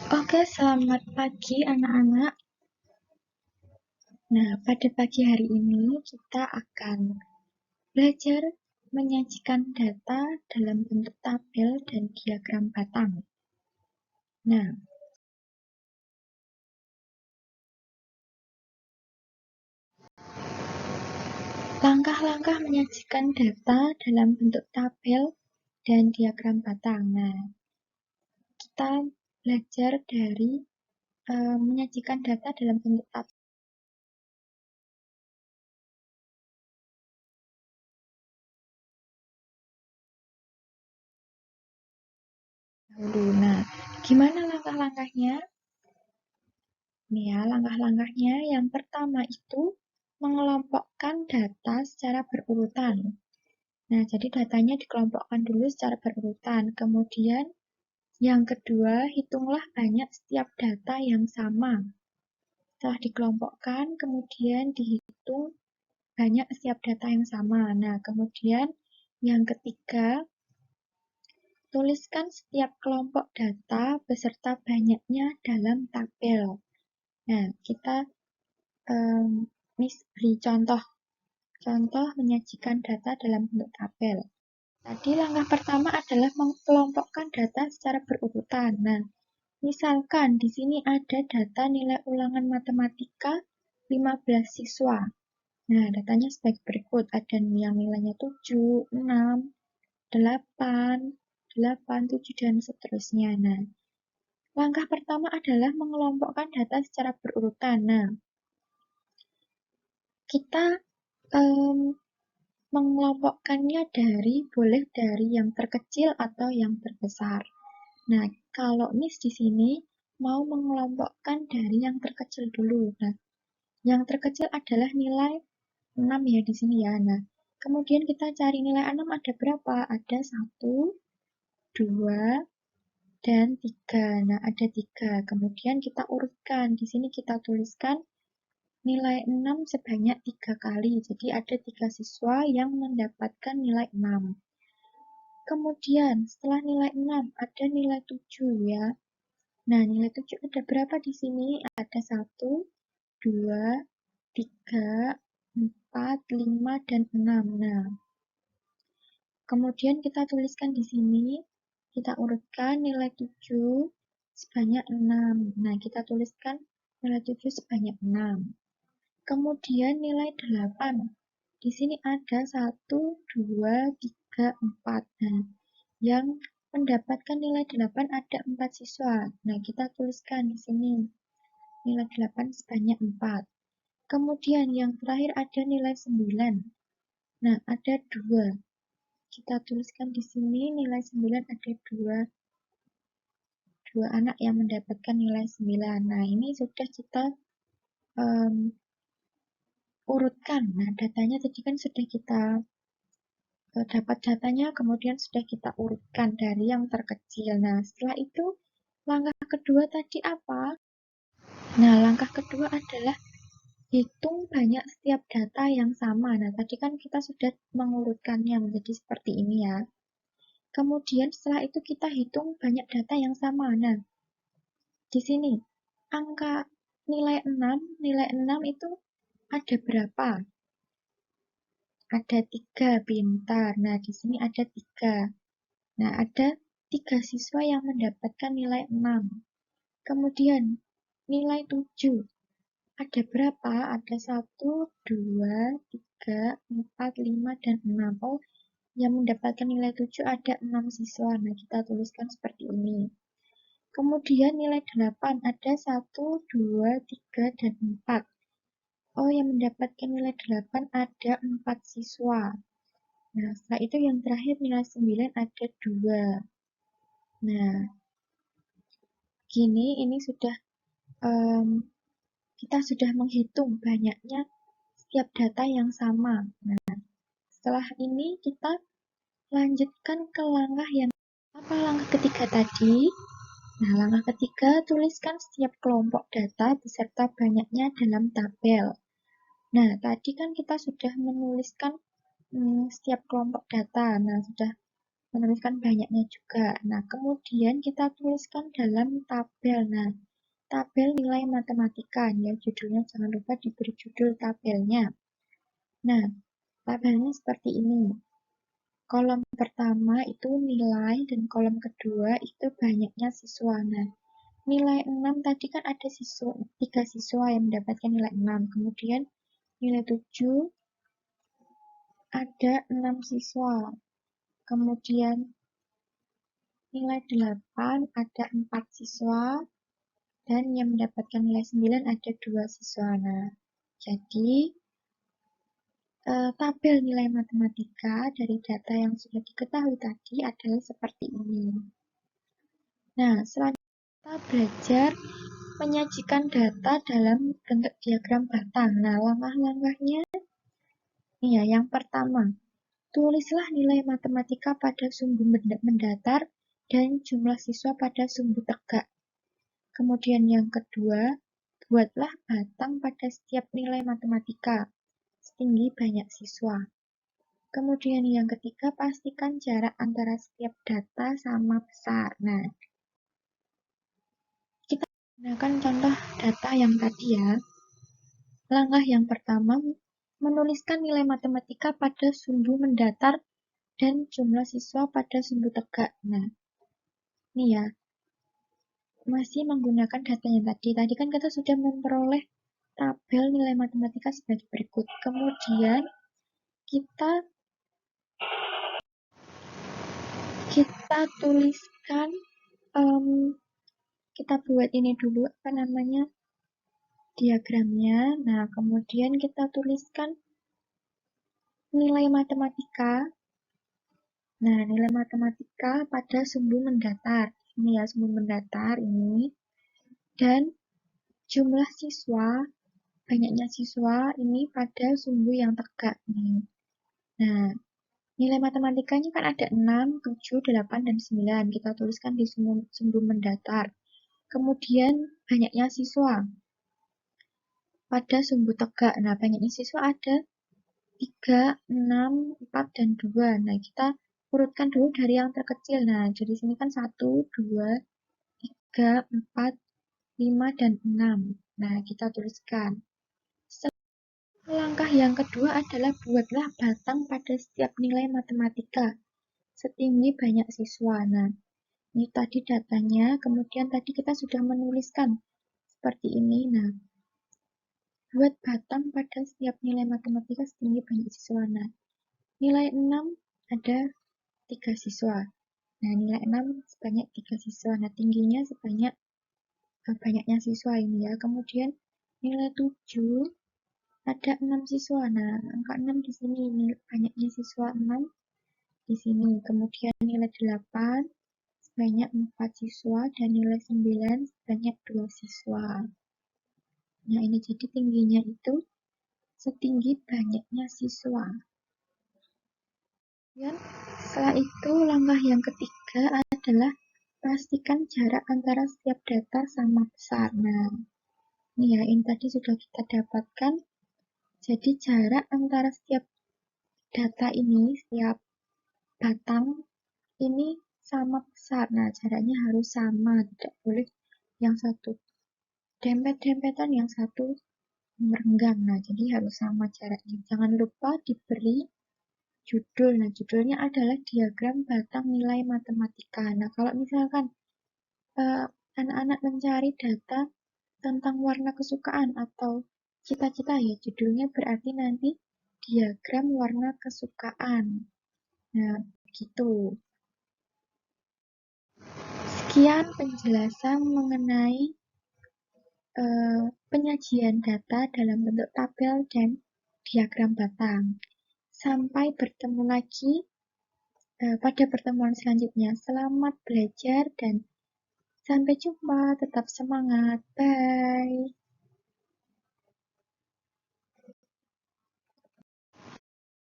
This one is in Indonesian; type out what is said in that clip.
Oke, selamat pagi anak-anak. Nah, pada pagi hari ini kita akan belajar menyajikan data dalam bentuk tabel dan diagram batang. Nah, langkah-langkah menyajikan data dalam bentuk tabel dan diagram batang. Nah, kita belajar dari menyajikan data dalam bentuk tabel. Nah, gimana langkah-langkahnya? Nih ya, langkah-langkahnya yang pertama itu mengelompokkan data secara berurutan. Nah, jadi datanya dikelompokkan dulu secara berurutan. Kemudian yang kedua, hitunglah banyak setiap data yang sama. Setelah dikelompokkan, kemudian dihitung banyak setiap data yang sama. Nah, kemudian yang ketiga, tuliskan setiap kelompok data beserta banyaknya dalam tabel. Nah, kita beri contoh menyajikan data dalam bentuk tabel. Tadi langkah pertama adalah mengelompokkan data secara berurutan. Nah, misalkan di sini ada data nilai ulangan matematika 15 siswa. Nah, datanya sebagai berikut. Ada yang nilainya 7, 6, 8, 8, 7, dan seterusnya. Nah, langkah pertama adalah mengelompokkan data secara berurutan. Nah, kita mengelompokkannya boleh dari yang terkecil atau yang terbesar. Nah, kalau Miss di sini mau mengelompokkan dari yang terkecil dulu. Nah, yang terkecil adalah nilai 6 ya di sini ya. Nah, kemudian kita cari nilai 6 ada berapa? Ada 1, 2, dan 3. Nah, ada 3. Kemudian kita urutkan. Di sini kita tuliskan nilai 6 sebanyak 3 kali. Jadi ada 3 siswa yang mendapatkan nilai 6. Kemudian setelah nilai 6 ada nilai 7 ya. Nah, nilai 7 ada berapa di sini? Ada 1, 2, 3, 4, 5, dan 6. Nah, kemudian kita tuliskan di sini, kita urutkan nilai 7 sebanyak 6. Nah, kita tuliskan nilai 7 sebanyak 6. Kemudian nilai 8. Di sini ada 1, 2, 3, 4. Nah, yang mendapatkan nilai 8 ada 4 siswa. Nah, kita tuliskan di sini nilai 8 sebanyak 4. Kemudian yang terakhir ada nilai 9. Nah, ada 2. Kita tuliskan di sini nilai 9 ada 2 anak yang mendapatkan nilai 9. Nah, ini sudah kita urutkan. Nah, datanya tadi kan sudah kita dapat datanya, kemudian sudah kita urutkan dari yang terkecil. Nah, setelah itu langkah kedua tadi apa? Nah, langkah kedua adalah hitung banyak setiap data yang sama. Nah, tadi kan kita sudah mengurutkannya menjadi seperti ini ya. Kemudian setelah itu kita hitung banyak data yang sama. Nah, di sini angka nilai 6 itu ada berapa? Ada 3, pintar. Nah, di sini ada 3. Nah, ada 3 siswa yang mendapatkan nilai 6. Kemudian nilai 7. Ada berapa? Ada 1, 2, 3, 4, 5, dan 6. Oh, yang mendapatkan nilai 7 ada 6 siswa. Nah, kita tuliskan seperti ini. Kemudian nilai 8 ada 1, 2, 3, dan 4. Oh, yang mendapatkan nilai 8 ada 4 siswa. Nah, setelah itu yang terakhir nilai 9 ada 2. Nah, gini ini sudah kita sudah menghitung banyaknya setiap data yang sama. Nah, setelah ini kita lanjutkan ke langkah yang apa langkah ketiga tadi? Nah, langkah ketiga, tuliskan setiap kelompok data beserta banyaknya dalam tabel. Nah, tadi kan kita sudah menuliskan setiap kelompok data. Nah, sudah menuliskan banyaknya juga. Nah, kemudian kita tuliskan dalam tabel. Nah, tabel nilai matematika, ya judulnya jangan lupa diberi judul tabelnya. Nah, tabelnya seperti ini. Kolom pertama itu nilai dan kolom kedua itu banyaknya siswa. Nah, nilai 6 tadi kan ada 3 siswa yang mendapatkan nilai 6. Kemudian nilai 7 ada 6 siswa. Kemudian nilai 8 ada 4 siswa. Dan yang mendapatkan nilai 9 ada 2 siswa. Nah, jadi tabel nilai matematika dari data yang sudah diketahui tadi adalah seperti ini. Nah, selanjutnya kita belajar menyajikan data dalam bentuk diagram batang. Nah, langkah-langkahnya ini ya. Yang pertama, tulislah nilai matematika pada sumbu mendatar dan jumlah siswa pada sumbu tegak. Kemudian yang kedua, buatlah batang pada setiap nilai matematika setinggi banyak siswa. Kemudian yang ketiga, pastikan jarak antara setiap data sama besar. Nah, kita gunakan contoh data yang tadi ya. Langkah yang pertama, menuliskan nilai matematika pada sumbu mendatar dan jumlah siswa pada sumbu tegak. Nah, ini ya, masih menggunakan data yang tadi. Tadi kan kita sudah memperoleh tabel nilai matematika sebagai berikut. Kemudian kita tuliskan, kita buat ini dulu, apa namanya, diagramnya. Nah, kemudian kita tuliskan nilai matematika. Nah, nilai matematika pada sumbu mendatar. Ini ya, sumbu mendatar ini. Dan jumlah siswa, banyaknya siswa ini pada sumbu yang tegak nih. Nah, nilai matematikanya kan ada 6, 7, 8, dan 9. Kita tuliskan di sumbu mendatar. Kemudian banyaknya siswa pada sumbu tegak. Nah, banyaknya siswa ada 3, 6, 4, dan 2. Nah, kita urutkan dulu dari yang terkecil. Nah, jadi sini kan 1, 2, 3, 4, 5, dan 6. Nah, kita tuliskan. Langkah yang kedua adalah buatlah batang pada setiap nilai matematika setinggi banyak siswa. Nah, ini tadi datanya, kemudian tadi kita sudah menuliskan seperti ini. Nah, buat batang pada setiap nilai matematika setinggi banyak siswa. Nah, nilai 6 ada 3 siswa. Nah, nilai 6 sebanyak 3 siswa. Nah, tingginya sebanyak banyaknya siswa ini ya. Kemudian nilai 7 ada 6 siswa. Nah, angka 6 di sini, banyaknya siswa 6 di sini. Kemudian nilai 8 sebanyak 4 siswa dan nilai 9 sebanyak 2 siswa. Nah, ini jadi tingginya itu setinggi banyaknya siswa. Dan setelah itu, langkah yang ketiga adalah pastikan jarak antara setiap data sama besar. Nah, ini ya, ini tadi sudah kita dapatkan. Jadi jarak antara setiap data ini, setiap batang ini sama besar. Nah, jaraknya harus sama, tidak boleh yang satu dempet-dempetan, yang satu merenggang. Nah, jadi harus sama jaraknya. Jangan lupa diberi judul. Nah, judulnya adalah diagram batang nilai matematika. Nah, kalau misalkan anak-anak mencari data tentang warna kesukaan atau cita-cita ya, judulnya berarti nanti diagram warna kesukaan. Nah, gitu. Sekian penjelasan mengenai penyajian data dalam bentuk tabel dan diagram batang. Sampai bertemu lagi pada pertemuan selanjutnya. Selamat belajar dan sampai jumpa. Tetap semangat. Bye.